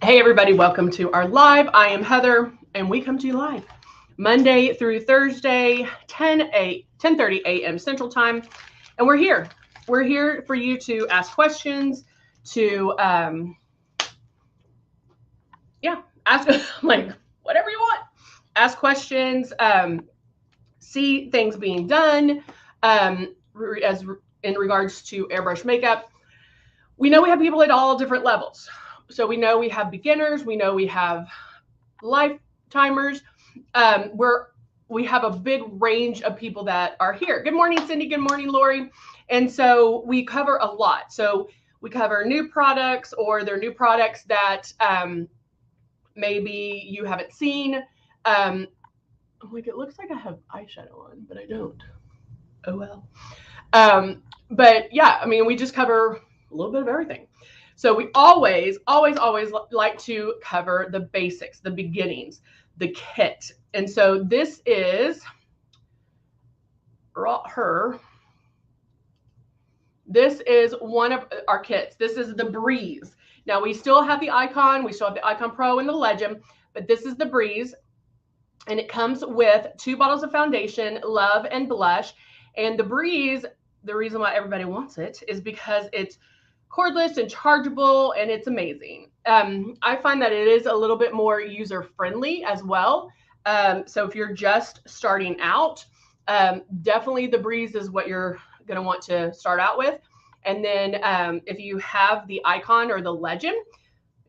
Hey everybody, welcome to our live. I am Heather and we come to you live Monday through Thursday, 10:30 a.m. Central Time. And we're here. We're here for you to ask questions, to ask like whatever you want. Ask questions, see things being done, as in regards to airbrush makeup. We know we have people at all different levels. So we know we have beginners, we know we have lifetimers. We have a big range of people that are here. Good morning, Cindy. Good morning, Lori. And so we cover a lot. So we cover new products, or they're new products that maybe you haven't seen. Like, it looks like I have eyeshadow on, but I don't. Oh well. But yeah, I mean, we just cover a little bit of everything. So we always like to cover the basics, the beginnings, the kit. And so this is her. This is one of our kits. This is the Breeze. Now we still have the Icon. We still have the Icon Pro and the Legend, but this is the Breeze. And it comes with 2 bottles of foundation, Love and Blush. And the Breeze, the reason why everybody wants it is because it's cordless and chargeable, and it's amazing. I find that it is a little bit more user-friendly as well. So if you're just starting out, definitely the Breeze is what you're going to want to start out with. And then if you have the Icon or the Legend,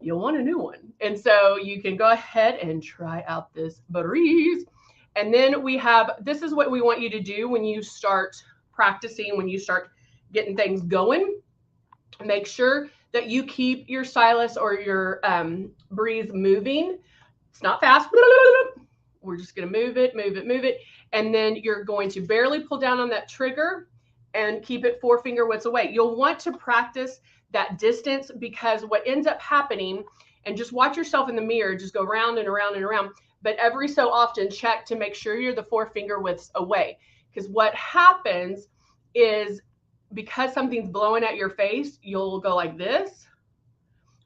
you'll want a new one. And so you can go ahead and try out this Breeze. And then we have, this is what we want you to do when you start practicing, when you start getting things going. Make sure that you keep your stylus or your Breeze moving. It's not fast. We're just going to move it. And then you're going to barely pull down on that trigger and keep it 4 finger widths away. You'll want to practice that distance, because what ends up happening, and just watch yourself in the mirror, just go round and around and around, but every so often check to make sure you're the 4 finger widths away. Because what happens is, because something's blowing at your face, you'll go like this,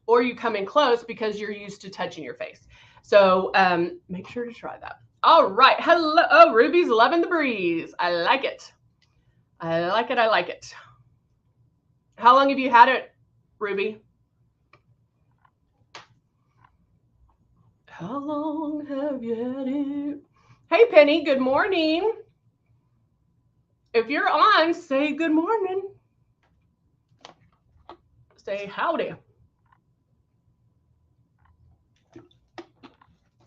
or you come in close because you're used to touching your face. So make sure to try that. All right. Hello. Oh, Ruby's loving the Breeze. I like it. I like it. How long have you had it, Ruby? How long have you had it? Hey, Penny. Good morning. If you're on, say good morning. Say howdy.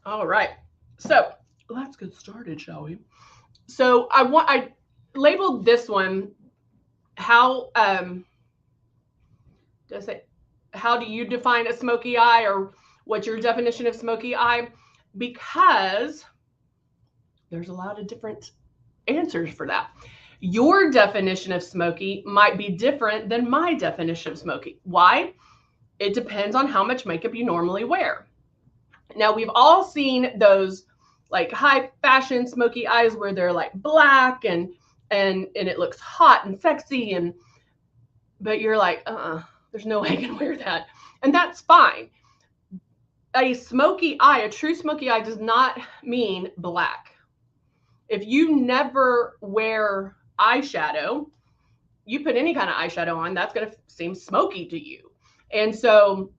All right. So let's get started, shall we? So I labeled this one, how do you define a smoky eye, or what's your definition of smoky eye? Because there's a lot of different answers for that. Your definition of smoky might be different than my definition of smoky. Why? It depends on how much makeup you normally wear. Now, we've all seen those like high fashion smoky eyes where they're like black and it looks hot and sexy, but you're like, there's no way I can wear that. And that's fine. A smoky eye, a true smoky eye, does not mean black. If you never wear eyeshadow, you put any kind of eyeshadow on, that's going to seem smoky to you. And so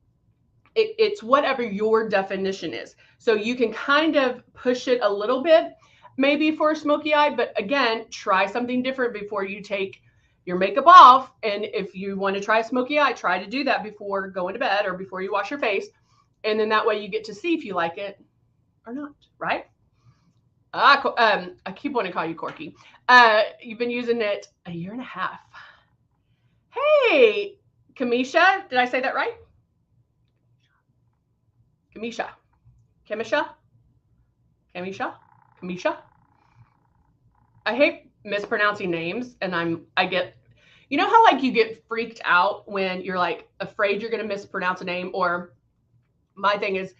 it's whatever your definition is. So you can kind of push it a little bit, maybe for a smoky eye, but again, try something different before you take your makeup off. And if you want to try a smoky eye, try to do that before going to bed or before you wash your face. And then that way you get to see if you like it or not, right? I keep wanting to call you Corky. You've been using it a 1.5 years. Hey, Kamisha, did I say that right? Kamisha. I hate mispronouncing names, and I get, you know how like you get freaked out when you're like afraid you're going to mispronounce a name? Or my thing is,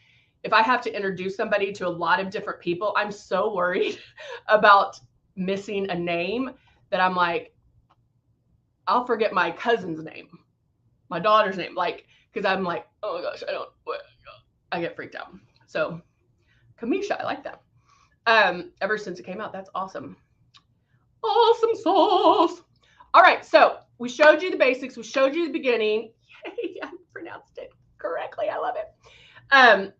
if I have to introduce somebody to a lot of different people, I'm so worried about missing a name that I'm like, I'll forget my cousin's name, my daughter's name, like, because I'm like, oh my gosh, I don't, I get freaked out. So Kamisha, I like that. Ever since it came out, that's awesome. Awesome sauce. All right, so we showed you the basics. We showed you the beginning. Yay, I pronounced it correctly. I love it.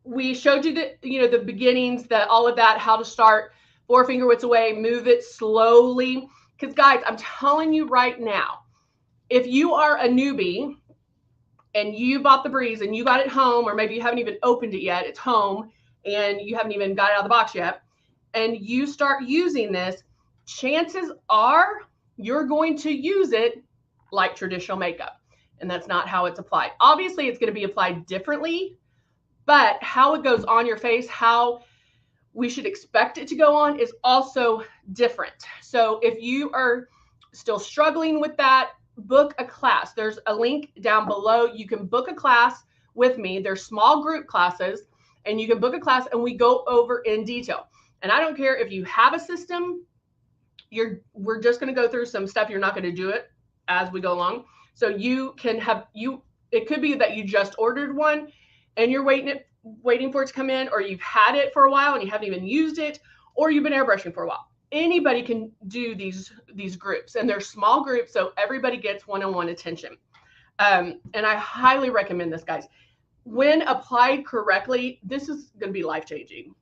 We showed you the beginnings, all of that, how to start. 4-finger widths away, move it slowly. Because guys, I'm telling you right now, if you are a newbie and you bought the Breeze and you got it home, or maybe you haven't even opened it yet, it's home and you haven't even got it out of the box yet, and you start using this, chances are you're going to use it like traditional makeup. And that's not how it's applied. Obviously, it's going to be applied differently, but how it goes on your face, how we should expect it to go on is also different. So if you are still struggling with that, book a class. There's a link down below. You can book a class with me. There's small group classes, and you can book a class and we go over in detail. And I don't care if you have a system, we're just going to go through some stuff. You're not going to do it as we go along. So you can have, it could be that you just ordered one and you're waiting for it to come in, or you've had it for a while and you haven't even used it, or you've been airbrushing for a while. Anybody can do these groups, and they're small groups, so everybody gets one-on-one attention. And I highly recommend this, guys. When applied correctly, this is going to be life-changing.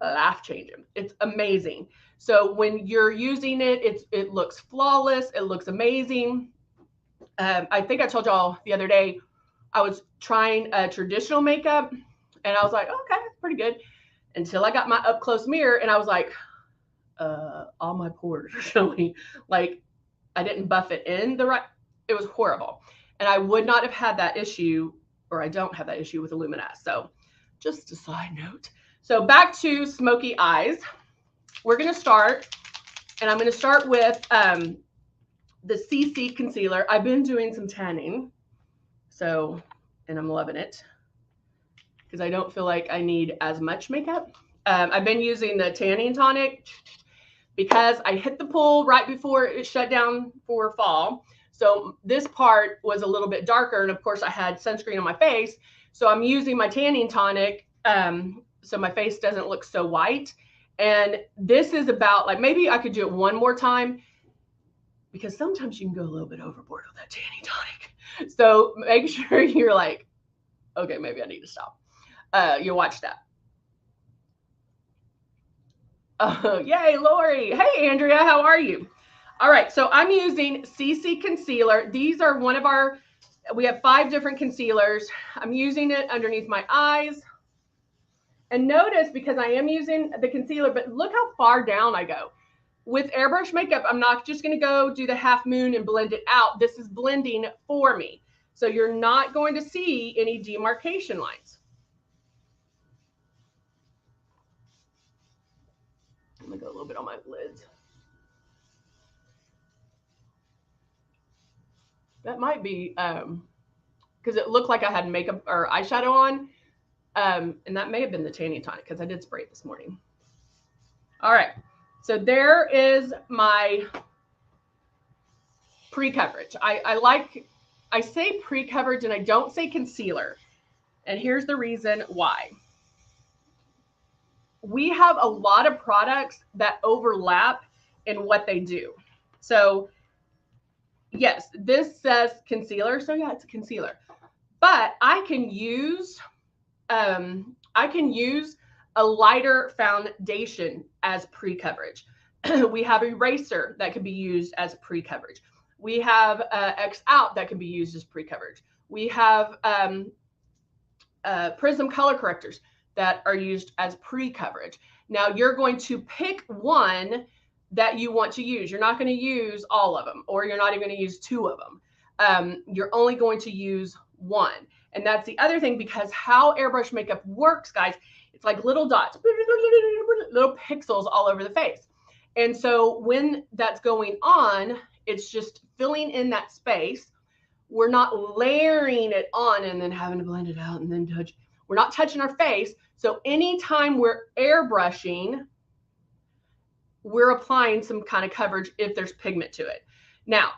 Life-changing. It's amazing. So when you're using it, it looks flawless. It looks amazing. I think I told y'all the other day, I was trying a traditional makeup and I was like, okay, it's pretty good. Until I got my up close mirror and I was like, all my pores are showing. Like I didn't buff it in the right, it was horrible. And I would not have had that issue, or I don't have that issue with the LUMINESS. So just a side note. So back to Smokey Eyes. We're going to start, and I'm going to start with the CC concealer. I've been doing some tanning. So, and I'm loving it because I don't feel like I need as much makeup. I've been using the tanning tonic because I hit the pool right before it shut down for fall. So this part was a little bit darker. And of course I had sunscreen on my face. So I'm using my tanning tonic so my face doesn't look so white. And this is about, like, maybe I could do it one more time, because sometimes you can go a little bit overboard with that tanning tonic. So make sure you're like, okay, maybe I need to stop. You watch that. Yay, Lori. Hey, Andrea, how are you? All right, so I'm using CC Concealer. These are one of our, we have 5 different concealers. I'm using it underneath my eyes. And notice, because I am using the concealer, but look how far down I go. With airbrush makeup, I'm not just going to go do the half moon and blend it out. This is blending for me. So you're not going to see any demarcation lines. I'm going to go a little bit on my lids. That might be because it looked like I had makeup or eyeshadow on. And that may have been the tanning tonic because I did spray it this morning. All right. So there is my pre-coverage. I say pre-coverage and I don't say concealer. And here's the reason why. We have a lot of products that overlap in what they do. So yes, this says concealer. So yeah, it's a concealer. But I can use a lighter foundation as pre-coverage. We have eraser that can be used as pre-coverage. We have X out that can be used as pre-coverage. We have Prism color correctors that are used as pre-coverage. Now you're going to pick one that you want to use. You're not going to use all of them, or you're not even going to use 2 of them. You're only going to use one. And that's the other thing, because how airbrush makeup works, guys, it's like little dots, little pixels all over the face. And so when that's going on, it's just filling in that space. We're not layering it on and then having to blend it out and then touch. We're not touching our face. So anytime we're airbrushing, we're applying some kind of coverage if there's pigment to it. Now,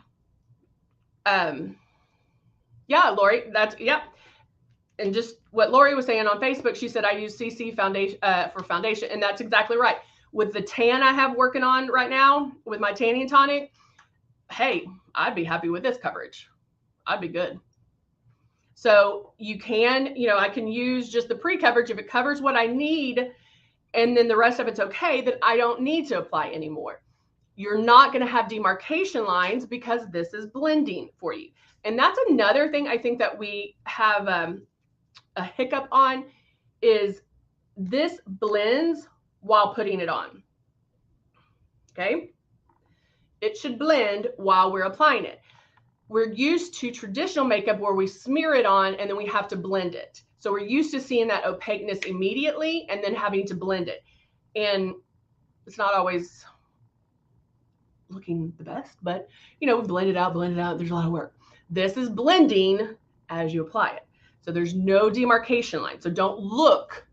yeah, Lori, that's, yep. and just what Lori was saying on Facebook, she said, I use CC foundation for foundation. And that's exactly right. With the tan I have working on right now with my tanning tonic, hey, I'd be happy with this coverage. I'd be good. So you can, you know, I can use just the pre-coverage if it covers what I need, and then the rest of it's okay, that I don't need to apply anymore. You're not going to have demarcation lines because this is blending for you. And that's another thing I think that we have a hiccup on, is this blends while putting it on. Okay. It should blend while we're applying it. We're used to traditional makeup where we smear it on and then we have to blend it. So we're used to seeing that opaqueness immediately and then having to blend it. And it's not always looking the best, but you know, we blend it out, there's a lot of work. This is blending as you apply it. So there's no demarcation line. So don't look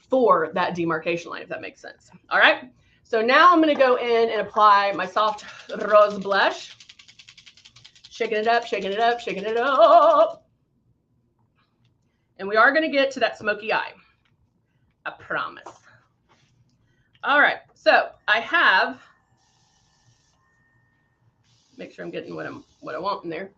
for that demarcation line, if that makes sense. All right. So now I'm going to go in and apply my soft rose blush. Shaking it up, shaking it up, shaking it up. And we are going to get to that smoky eye. I promise. All right. So I have, make sure I'm getting what I want in there.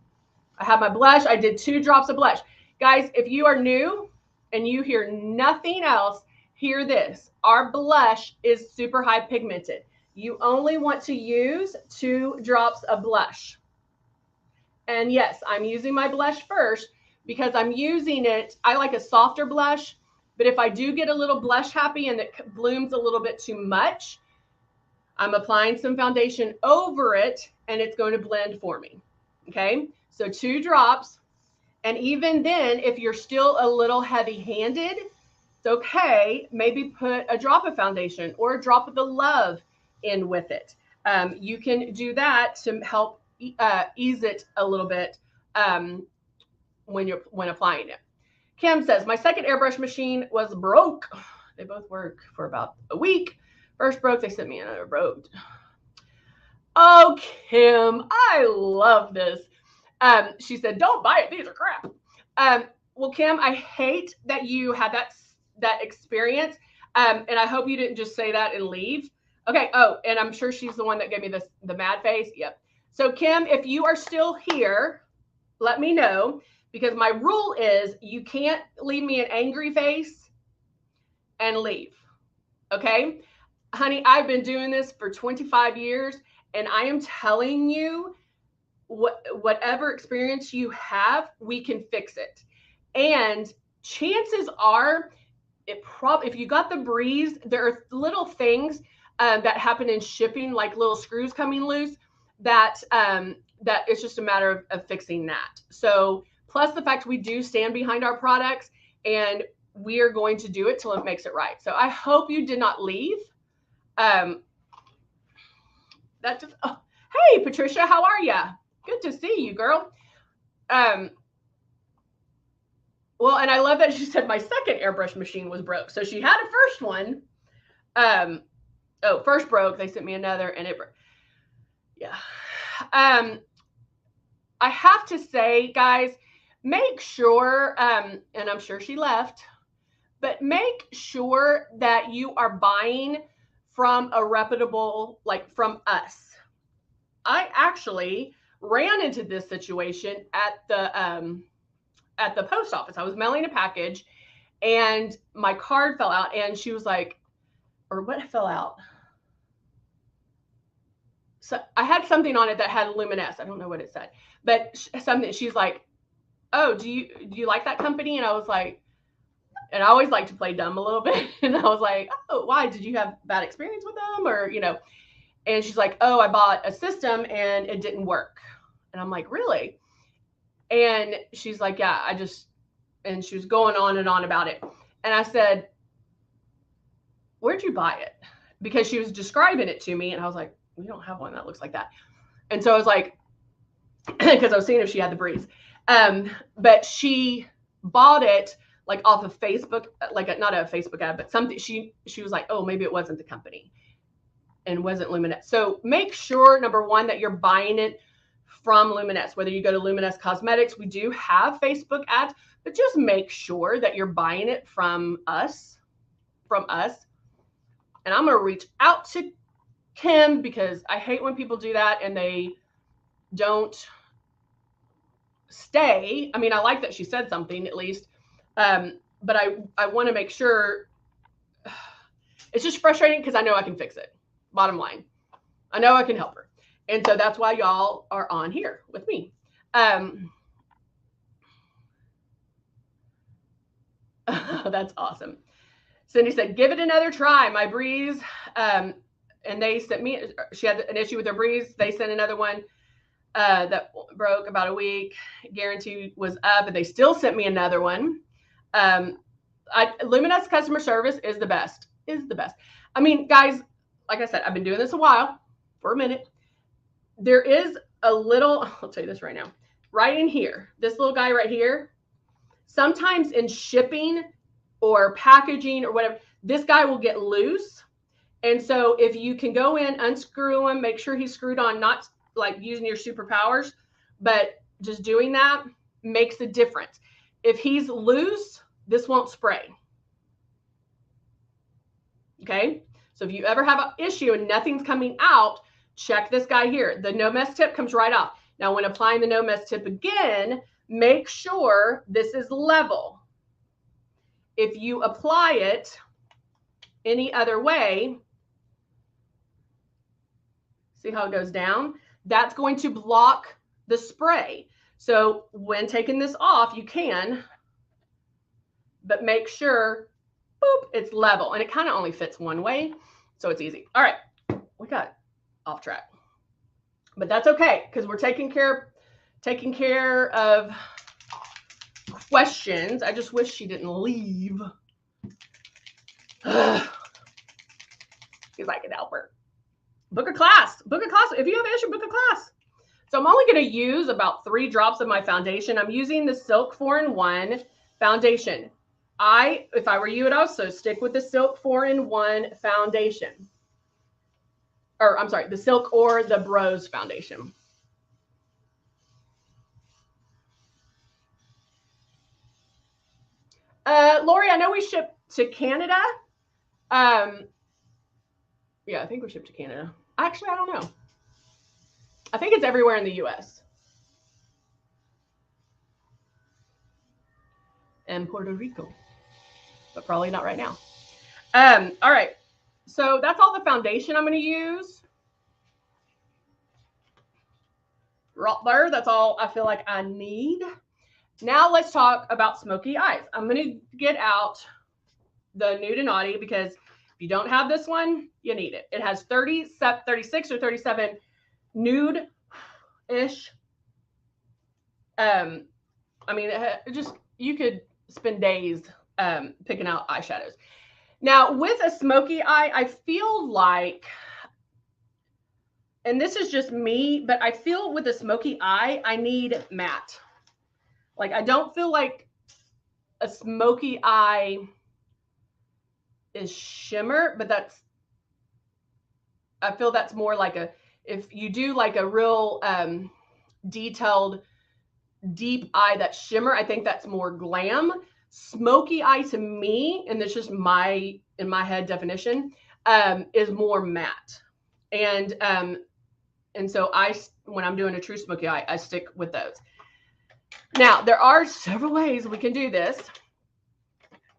I have my blush. I did 2 drops of blush. Guys, if you are new and you hear nothing else, hear this. Our blush is super high pigmented. You only want to use 2 drops of blush. And yes, I'm using my blush first because I'm using it. I like a softer blush, but if I do get a little blush happy and it blooms a little bit too much, I'm applying some foundation over it and it's going to blend for me. Okay, so 2 drops. And even then, if you're still a little heavy-handed, it's okay. Maybe put a drop of foundation or a drop of the Love in with it. You can do that to help ease it a little bit when applying it. Kim says, my second airbrush machine was broke. They both work for about a week. First broke, they sent me another broke. Oh, Kim, I love this. She said, don't buy it. These are crap. Well, Kim, I hate that you had that experience. And I hope you didn't just say that and leave. Okay. Oh, and I'm sure she's the one that gave me the mad face. Yep. So Kim, if you are still here, let me know, because my rule is you can't leave me an angry face and leave. Okay. Honey, I've been doing this for 25 years and I am telling you, whatever experience you have, we can fix it. And chances are, if you got the breeze, there are little things that happen in shipping, like little screws coming loose, that it's just a matter of fixing that. So plus the fact we do stand behind our products and we are going to do it till it makes it right. So I hope you did not leave. Hey, Patricia, how are you? Good to see you, girl. Well, and I love that she said my second airbrush machine was broke. So she had a first one. First broke. They sent me another, and it broke. Yeah. I have to say, guys, make sure, and I'm sure she left, but make sure that you are buying from a reputable, like from us. I actually ran into this situation at the post office. I was mailing a package and my card fell out, and she was like, or what fell out? So I had something on it that had LUMINESS. I don't know what it said, but something, she's like, oh, do you like that company? And I was like, and I always like to play dumb a little bit. And I was like, oh, why? Did you have bad experience with them? Or, you know, and she's like, oh, I bought a system and it didn't work. And I'm like, really? And she's like, yeah, and she was going on and on about it. And I said, where'd you buy it? Because she was describing it to me. And I was like, we don't have one that looks like that. And so I was like, because I was seeing if she had the breeze. But she bought it like off of Facebook, like not a Facebook ad, but something. She was like, oh, maybe it wasn't the company and wasn't LUMINESS. So make sure, number one, that you're buying it from LUMINESS. Whether you go to LUMINESS Cosmetics, we do have Facebook ads, but just make sure that you're buying it from us. And I'm going to reach out to Kim because I hate when people do that and they don't stay. I mean, I like that she said something at least, but I want to make sure. It's just frustrating because I know I can fix it. Bottom line, I know I can help her, and so that's why y'all are on here with me. That's awesome. Cindy said, "Give it another try." My breeze, and they sent me. She had an issue with her breeze. They sent another one. That broke about a week. Guarantee was up, and they still sent me another one. Luminess customer service is the best. I mean, guys, like I said, I've been doing this a while, for a minute. There is a little, I'll tell you this right now, right in here, this little guy right here, sometimes in shipping or packaging or whatever, this guy will get loose. And so if you can go in, unscrew him, make sure he's screwed on, not like using your superpowers, but just doing that makes a difference. If he's loose, this won't spray. Okay. So if you ever have an issue and nothing's coming out, check this guy here. The no mess tip comes right off. Now, when applying the no mess tip again, make sure this is level. If you apply it any other way, see how it goes down? That's going to block the spray. So when taking this off, you can, but make sure, boop, it's level. And it kind of only fits one way, so it's easy. All right, we got off track. But that's okay, because we're taking care of questions. I just wish she didn't leave. Because I can help her. Book a class. If you have an issue, book a class. So I'm only going to use about 3 drops of my foundation. I'm using the Silk 4-in-1 foundation. If I were you, would also stick with the Silk 4-in-1 foundation. Or I'm sorry, the Silk or the Bros foundation. Lori, I know we ship to Canada. Yeah, I think we ship to Canada. Actually, I don't know. I think it's everywhere in the US. And Puerto Rico, but probably not right now. All right, so that's all the foundation I'm going to use. Right there, that's all I feel like I need. Now let's talk about Smokey Eyes. I'm going to get out the Nude and Naughty because if you don't have this one, you need it. It has 36 or 37 nude-ish. I mean, you could spend days picking out eyeshadows. Now, with a Smokey Eye, I feel like, and this is just me, but I feel with a Smokey Eye, I need matte. Like, I don't feel like a Smokey Eye is shimmer, but I feel that's more like if you do like a real detailed, deep eye that's shimmer, I think that's more glam. Smokey Eye to me, and this is in my head definition, is more matte. And so when I'm doing a true Smokey Eye, I stick with those. Now, there are several ways we can do this.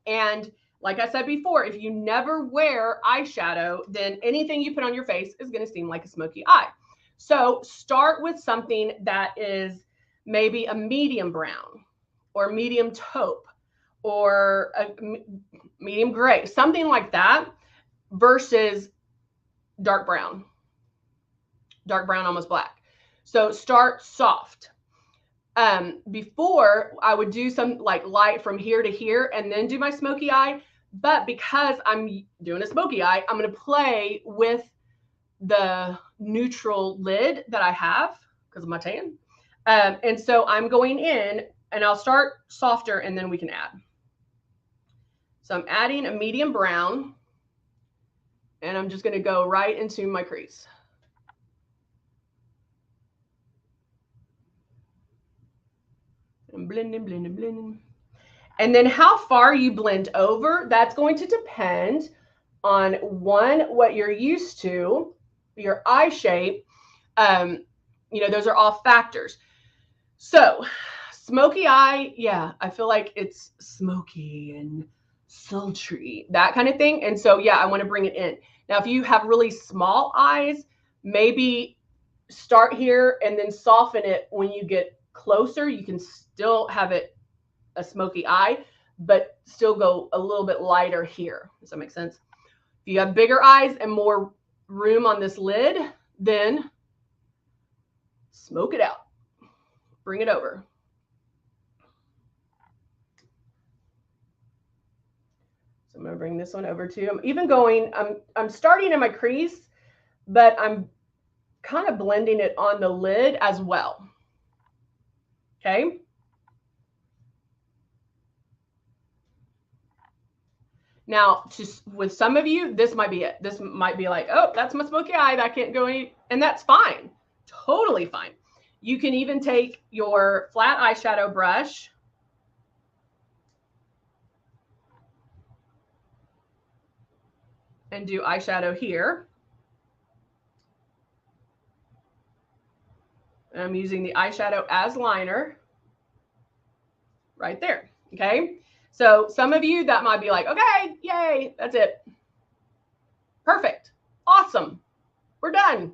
And like I said before, if you never wear eyeshadow, then anything you put on your face is going to seem like a Smokey Eye. So start with something that is maybe a medium brown or medium taupe or a medium gray, something like that, versus dark brown, almost black. So start soft. Before I would do some like light from here to here and then do my Smokey Eye. But because I'm doing a Smokey Eye, I'm going to play with the neutral lid that I have because of my tan. And so I'm going in and I'll start softer and then we can add. So I'm adding a medium brown and I'm just going to go right into my crease. And blending. And then how far you blend over, that's going to depend on what you're used to, your eye shape. You know, those are all factors. So smoky eye, yeah, I feel like it's smoky and sultry, that kind of thing. And so, yeah, I want to bring it in. Now, if you have really small eyes, maybe start here and then soften it when you get closer. You can still have it a smoky eye, but still go a little bit lighter here. Does that make sense? If you have bigger eyes and more room on this lid, then smoke it out. Bring it over. So I'm going to bring this one over too. I'm even going, I'm starting in my crease, but I'm kind of blending it on the lid as well. Okay. Now, just with some of you, this might be it. This might be like, oh, that's my smoky eye. That can't go any, and that's fine. Totally fine. You can even take your flat eyeshadow brush and do eyeshadow here. And I'm using the eyeshadow as liner right there. Okay. So some of you, that might be like, okay, yay, that's it. Perfect. Awesome. We're done.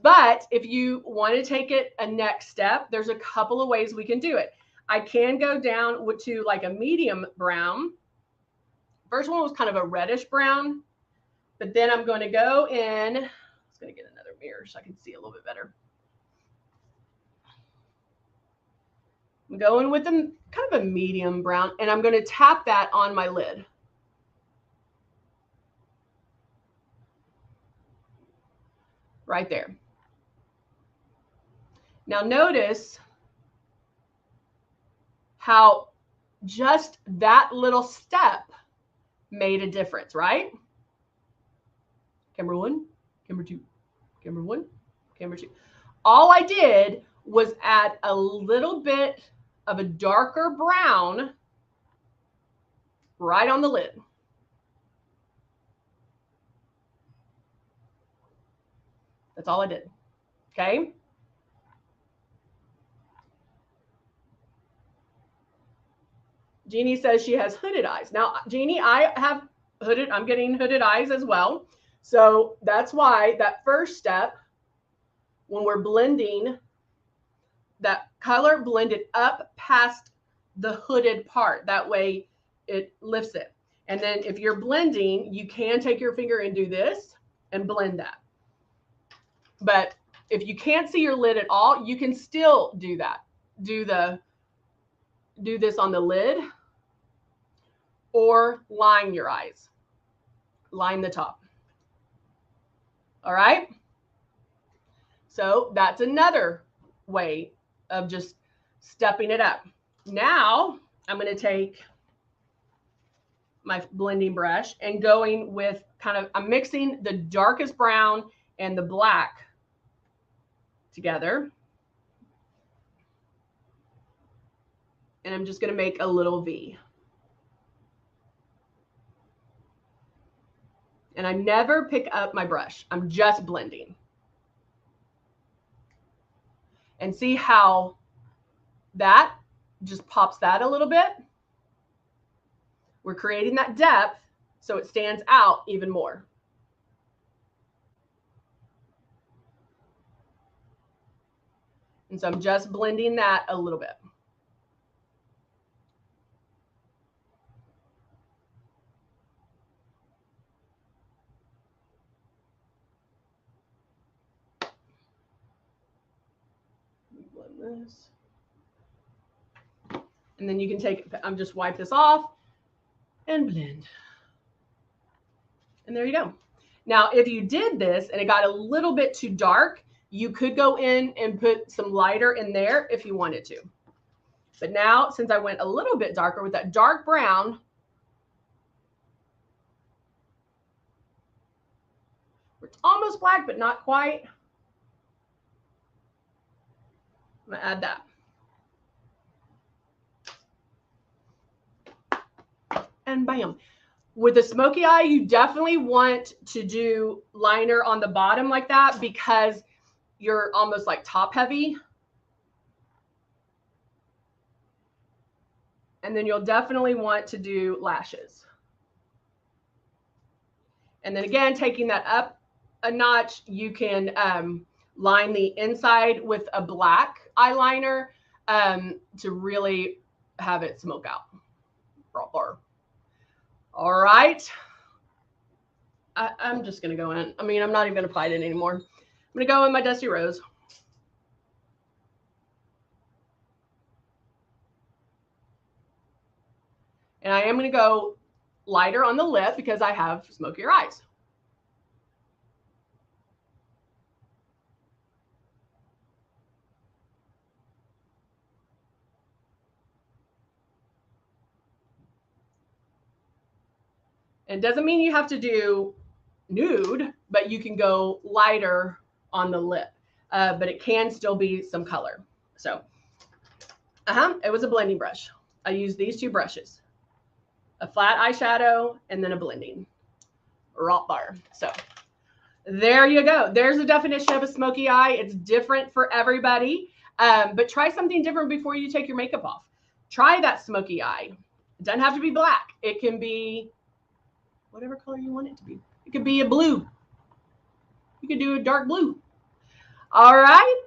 But if you want to take it a next step, there's a couple of ways we can do it. I can go down to like a medium brown. First one was kind of a reddish brown, but then I'm going to go in. I was going to get another mirror so I can see a little bit better. I'm going with a kind of a medium brown, and I'm going to tap that on my lid. Right there. Now notice how just that little step made a difference, right? Camera one, camera two, camera one, camera two. All I did was add a little bit of a darker brown right on the lid. That's all I did. Okay. Jeannie says she has hooded eyes. Now, Jeannie, I have hooded, I'm getting hooded eyes as well. So that's why that first step, when we're blending, that color blended up past the hooded part. That way it lifts it. And then if you're blending, you can take your finger and do this and blend that. But if you can't see your lid at all, you can still do that. Do this on the lid or line your eyes. Line the top. All right. So that's another way of just stepping it up. Now I'm going to take my blending brush and going with kind of, I'm mixing the darkest brown and the black together. And I'm just going to make a little V. And I never pick up my brush. I'm just blending. And see how that just pops that a little bit? We're creating that depth so it stands out even more. And so I'm just blending that a little bit. Blend this. And then you can take, I'm just wipe this off and blend. And there you go. Now, if you did this and it got a little bit too dark, you could go in and put some lighter in there if you wanted to. But now, since I went a little bit darker with that dark brown, it's almost black, but not quite. I'm gonna add that. and bam. With the smoky eye, you definitely want to do liner on the bottom like that because you're almost like top heavy. And then you'll definitely want to do lashes. And then again, taking that up a notch, you can line the inside with a black eyeliner to really have it smoke out. All right. I'm just going to go in. I mean, I'm not even going to apply it anymore. I'm going to go in my Dusty Rose. And I am going to go lighter on the lip because I have smokier eyes. It doesn't mean you have to do nude, but you can go lighter on the lip. But it can still be some color. So, it was a blending brush. I used these two brushes, a flat eyeshadow and then a blending right there. So there you go. There's the definition of a smoky eye. It's different for everybody, but try something different before you take your makeup off. Try that smoky eye. It doesn't have to be black. It can be whatever color you want it to be. It could be a blue. You could do a dark blue. All right.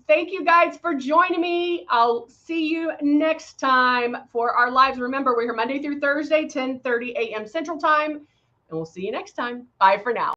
Thank you guys for joining me. I'll see you next time for our lives. Remember, we're here Monday through Thursday, 10:30 a.m. Central Time, and we'll see you next time. Bye for now.